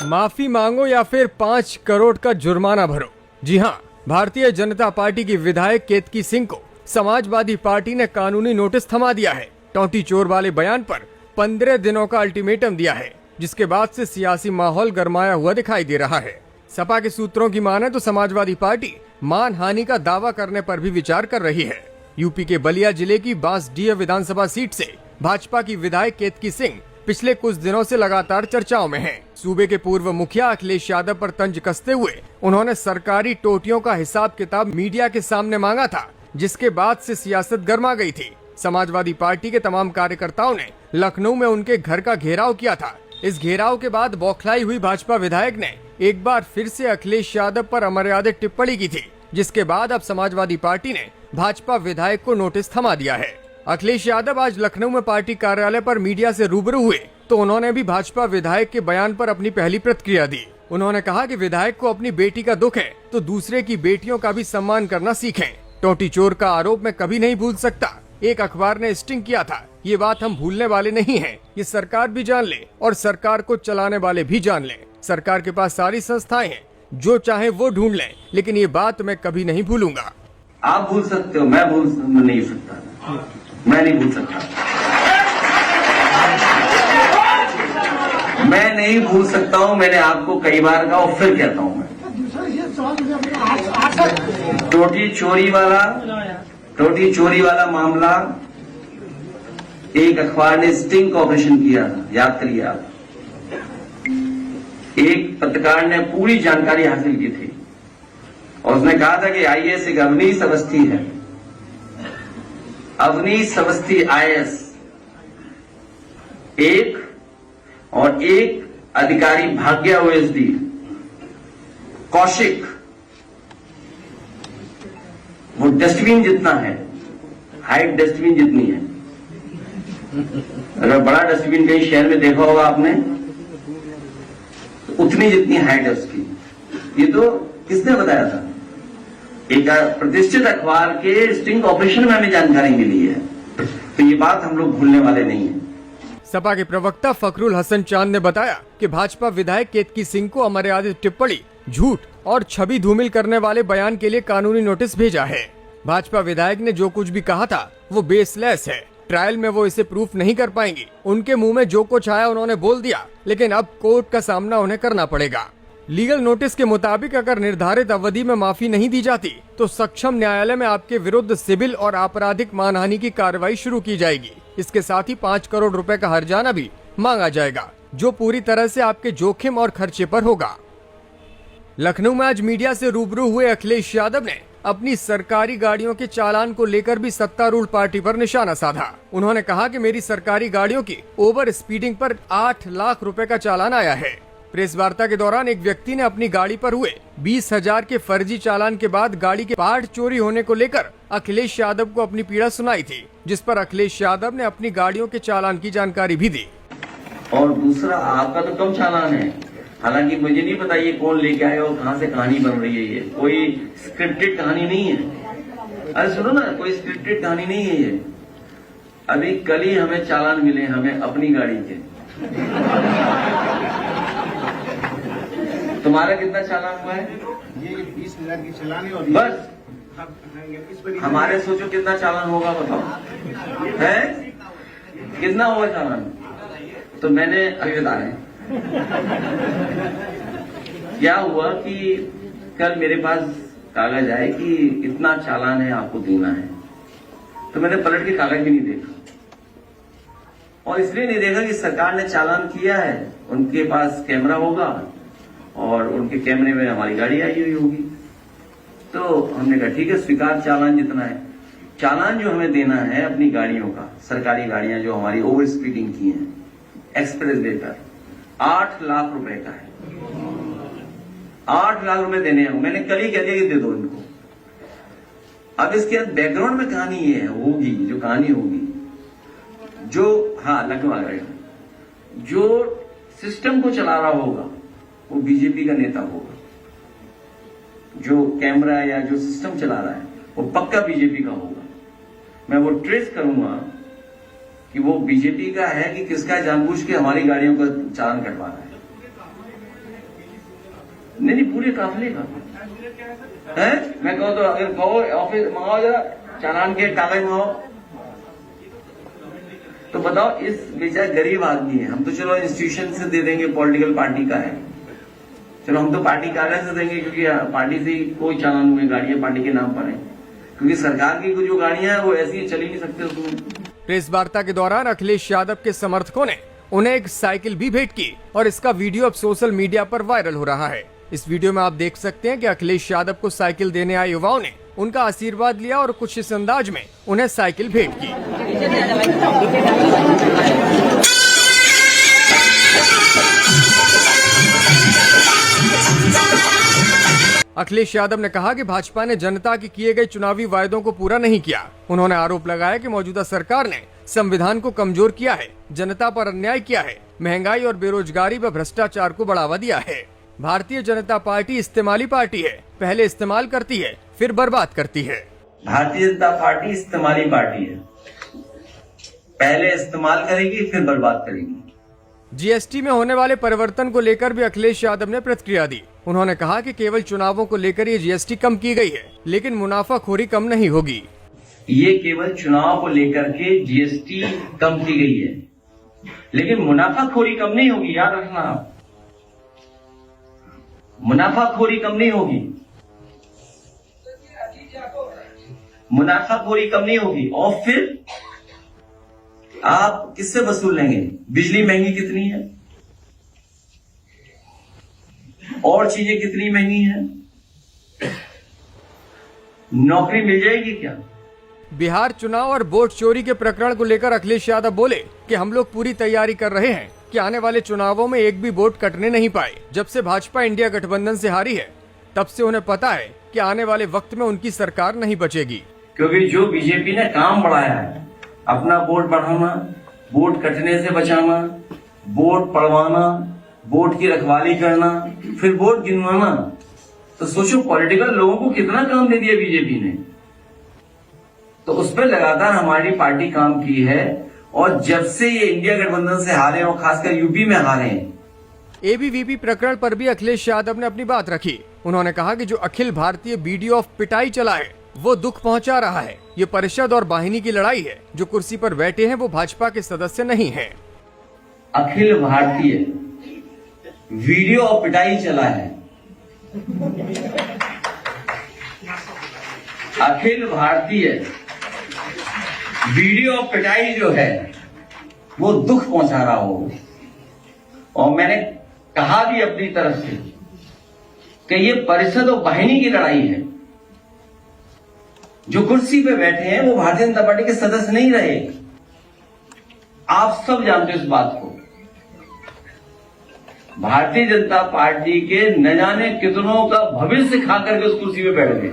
माफी मांगो या फिर 5 करोड़ का जुर्माना भरो। जी हाँ, भारतीय जनता पार्टी की विधायक केतकी सिंह को समाजवादी पार्टी ने कानूनी नोटिस थमा दिया है। टोंटी चोर वाले बयान पर 15 दिनों का अल्टीमेटम दिया है, जिसके बाद से सियासी माहौल गरमाया हुआ दिखाई दे रहा है। सपा के सूत्रों की माने तो समाजवादी पार्टी मानहानि का दावा करने पर भी विचार कर रही है। यूपी के बलिया जिले की बांसडीह विधानसभा सीट से भाजपा की विधायक केतकी सिंह पिछले कुछ दिनों से लगातार चर्चाओं में हैं। सूबे के पूर्व मुखिया अखिलेश यादव पर तंज कसते हुए उन्होंने सरकारी टोटियों का हिसाब किताब मीडिया के सामने मांगा था, जिसके बाद से सियासत गर्मा गई थी। समाजवादी पार्टी के तमाम कार्यकर्ताओं ने लखनऊ में उनके घर का घेराव किया था। इस घेराव के बाद बौखलाई हुई भाजपा विधायक ने एक बार फिर से अखिलेश यादव पर अमर्यादित टिप्पणी की थी, जिसके बाद अब समाजवादी पार्टी ने भाजपा विधायक को नोटिस थमा दिया है। अखिलेश यादव आज लखनऊ में पार्टी कार्यालय पर मीडिया से रूबरू हुए तो उन्होंने भी भाजपा विधायक के बयान पर अपनी पहली प्रतिक्रिया दी। उन्होंने कहा कि विधायक को अपनी बेटी का दुख है तो दूसरे की बेटियों का भी सम्मान करना सीखें। टोटी चोर का आरोप मैं कभी नहीं भूल सकता। एक अखबार ने स्टिंग किया था, ये बात हम भूलने वाले नहीं हैं। ये सरकार भी जान ले और सरकार को चलाने वाले भी जान ले। सरकार के पास सारी संस्थाएं हैं, जो चाहे वो ढूंढ लें, लेकिन ये बात मैं कभी नहीं भूलूंगा। आप भूल सकते हो, मैं भूल नहीं सकता, मैं नहीं भूल सकता, मैं नहीं भूल सकता हूं। मैंने आपको कई बार कहा और फिर कहता हूं, मैं टोटी चोरी वाला मामला एक अखबार ने स्टिंग ऑपरेशन किया था, याद करिए आप। एक पत्रकार ने पूरी जानकारी हासिल की थी और उसने कहा था कि आईएएस एक अवनीश अवस्थी है, अवनीश अवस्थी आईएएस एक, और एक अधिकारी भाग्या ओएसडी कौशिक, वो डस्टबिन जितना है, हाइट डस्टबिन जितनी है। अगर बड़ा डस्टबिन कहीं शहर में देखा होगा आपने, तो उतनी जितनी हाइट है उसकी। ये तो किसने बताया था? एक प्रतिष्ठित अखबार के स्टिंग ऑपरेशन में हमें जानकारी मिली है, तो ये बात हम लोग भूलने वाले नहीं है। सपा के प्रवक्ता फखरुल हसन चांद ने बताया कि भाजपा विधायक केतकी सिंह को अमर्यादित टिप्पणी, झूठ और छवि धूमिल करने वाले बयान के लिए कानूनी नोटिस भेजा है। भाजपा विधायक ने जो कुछ भी कहा था वो बेसलेस है। ट्रायल में वो इसे प्रूफ नहीं कर पाएंगी। उनके मुंह में जो कुछ आया उन्होंने बोल दिया, लेकिन अब कोर्ट का सामना उन्हें करना पड़ेगा। लीगल नोटिस के मुताबिक अगर निर्धारित अवधि में माफी नहीं दी जाती तो सक्षम न्यायालय में आपके विरुद्ध सिविल और आपराधिक मानहानि की कार्रवाई शुरू की जाएगी। इसके साथ ही 5 करोड़ रुपए का हर्जाना भी मांगा जाएगा, जो पूरी तरह से आपके जोखिम और खर्चे पर होगा। लखनऊ में आज मीडिया से रूबरू हुए अखिलेश यादव ने अपनी सरकारी गाड़ियों के चालान को लेकर भी सत्तारूढ़ पार्टी पर निशाना साधा। उन्होंने कहा कि मेरी सरकारी गाड़ियों की ओवर स्पीडिंग पर 8 लाख रुपए का चालान आया है। प्रेस वार्ता के दौरान एक व्यक्ति ने अपनी गाड़ी पर हुए 20,000 के फर्जी चालान के बाद गाड़ी के पार्ट चोरी होने को लेकर अखिलेश यादव को अपनी पीड़ा सुनाई थी, जिस पर अखिलेश यादव ने अपनी गाड़ियों के चालान की जानकारी भी दी। और दूसरा, आपका तो कम चालान है, हालांकि मुझे नहीं पता ये कौन लेके आया और कहां से कहानी बन रही है। ये कोई स्क्रिप्टेड कहानी नहीं है। अरे सुनो ना, कोई स्क्रिप्टेड कहानी नहीं है ये। अभी कल ही हमें चालान मिले, हमें अपनी गाड़ी के। तुम्हारा कितना चालान हुआ है? ये 20,000 की चालान है। और बस हमारे सोचो कितना चालान होगा, बताओ है कितना होगा चालान? तो मैंने अभी बता रहे क्या हुआ कि कल मेरे पास कागज आए कि इतना चालान है, आपको देना है। तो मैंने पलट के कागज भी नहीं देखा, और इसलिए नहीं देखा कि सरकार ने चालान किया है, उनके पास कैमरा होगा और उनके कैमरे में हमारी गाड़ी आई हुई होगी। तो हमने कहा ठीक है, स्वीकार चालान जितना है। चालान जो हमें देना है अपनी गाड़ियों का, सरकारी गाड़ियां जो हमारी ओवर स्पीडिंग की हैं एक्सप्रेस वे पर, 8 लाख रुपए का है। 8 लाख रुपए देने हैं। मैंने कल ही कह दिया कि दे दो इनको। अब इसके बैकग्राउंड में कहानी ये होगी, जो कहानी होगी, जो लखनऊ आ गया, जो सिस्टम को चला रहा होगा वो बीजेपी का नेता होगा। जो कैमरा या जो सिस्टम चला रहा है वो पक्का बीजेपी का होगा। मैं वो ट्रेस करूंगा कि वो बीजेपी का है कि किसका, जानबूझ के हमारी गाड़ियों का चालान कटवा रहा है। नहीं पूरे काफिले का है। मैं कहूँ तो अगर कहो ऑफिस मंगाओ जरा चालान के कागज मंगाओ तो बताओ, इस बेचारे गरीब आदमी है। हम तो चलो इंस्टीट्यूशन से दे देंगे, पॉलिटिकल पार्टी का है, चलो हम तो पार्टी कार्यालय से देंगे क्योंकि पार्टी से ही कोई चालान हुए, गाड़ियां पार्टी के नाम पर है, क्योंकि सरकार की जो गाड़ियां हैं वो ऐसी चल ही नहीं सकते उसमें। प्रेस वार्ता के दौरान अखिलेश यादव के समर्थकों ने उन्हें एक साइकिल भी भेंट की और इसका वीडियो अब सोशल मीडिया पर वायरल हो रहा है। इस वीडियो में आप देख सकते हैं कि अखिलेश यादव को साइकिल देने आए युवाओं ने उनका आशीर्वाद लिया और कुछ इस अंदाज में उन्हें साइकिल भेंट की। अखिलेश यादव ने कहा कि भाजपा ने जनता के किए गए चुनावी वायदों को पूरा नहीं किया। उन्होंने आरोप लगाया कि मौजूदा सरकार ने संविधान को कमजोर किया है, जनता पर अन्याय किया है, महंगाई और बेरोजगारी व भ्रष्टाचार को बढ़ावा दिया है। भारतीय जनता पार्टी इस्तेमाली पार्टी है, पहले इस्तेमाल करती है फिर बर्बाद करती है। भारतीय जनता पार्टी इस्तेमाली पार्टी है, पहले इस्तेमाल करेगी फिर बर्बाद करेगी। जीएसटी में होने वाले परिवर्तन को लेकर भी अखिलेश यादव ने प्रतिक्रिया दी। उन्होंने कहा कि केवल चुनावों को लेकर ये जीएसटी कम की गई है, लेकिन मुनाफाखोरी कम नहीं होगी। ये केवल चुनाव को लेकर के जीएसटी कम की गई है, लेकिन मुनाफाखोरी कम नहीं होगी। याद रखना आप, मुनाफाखोरी कम नहीं होगी, मुनाफाखोरी कम नहीं होगी। और फिर आप किससे वसूल लेंगे? बिजली महंगी कितनी है, और चीजें कितनी महंगी हैं, नौकरी मिल जाएगी क्या? बिहार चुनाव और वोट चोरी के प्रकरण को लेकर अखिलेश यादव बोले कि हम लोग पूरी तैयारी कर रहे हैं कि आने वाले चुनावों में एक भी वोट कटने नहीं पाए। जब से भाजपा इंडिया गठबंधन से हारी है तब से उन्हें पता है कि आने वाले वक्त में उनकी सरकार नहीं बचेगी। क्योंकि जो बीजेपी ने काम बढ़ाया है, अपना वोट बढ़ाना, वोट कटने से बचाना, वोट पड़वाना, वोट की रखवाली करना, फिर वोट गिनवाना, तो सोचो पॉलिटिकल लोगों को कितना काम दे दिया बीजेपी ने। तो उस पर लगातार हमारी पार्टी काम की है, और जब से ये इंडिया गठबंधन से हारे और खासकर यूपी में हारे हैं। एबीवीपी प्रकरण पर भी अखिलेश यादव ने अपनी बात रखी। उन्होंने कहा कि जो अखिल भारतीय वीडियो ऑफ पिटाई चला है वो दुख पहुंचा रहा है। ये परिषद और वाहिनी की लड़ाई है। जो कुर्सी पर बैठे हैं वो भाजपा के सदस्य नहीं हैं। अखिल भारतीय वीडियो ऑफ पिटाई चला है, अखिल भारतीय वीडियो ऑफ पिटाई जो है वो दुख पहुंचा रहा हो। और मैंने कहा भी अपनी तरफ से कि ये परिषद और वाहिनी की लड़ाई है। जो कुर्सी पे बैठे हैं वो भारतीय जनता पार्टी के सदस्य नहीं रहे। आप सब जानते हो इस बात को। भारतीय जनता पार्टी के न जाने कितनों का भविष्य खा करके उस कुर्सी पे बैठ गए।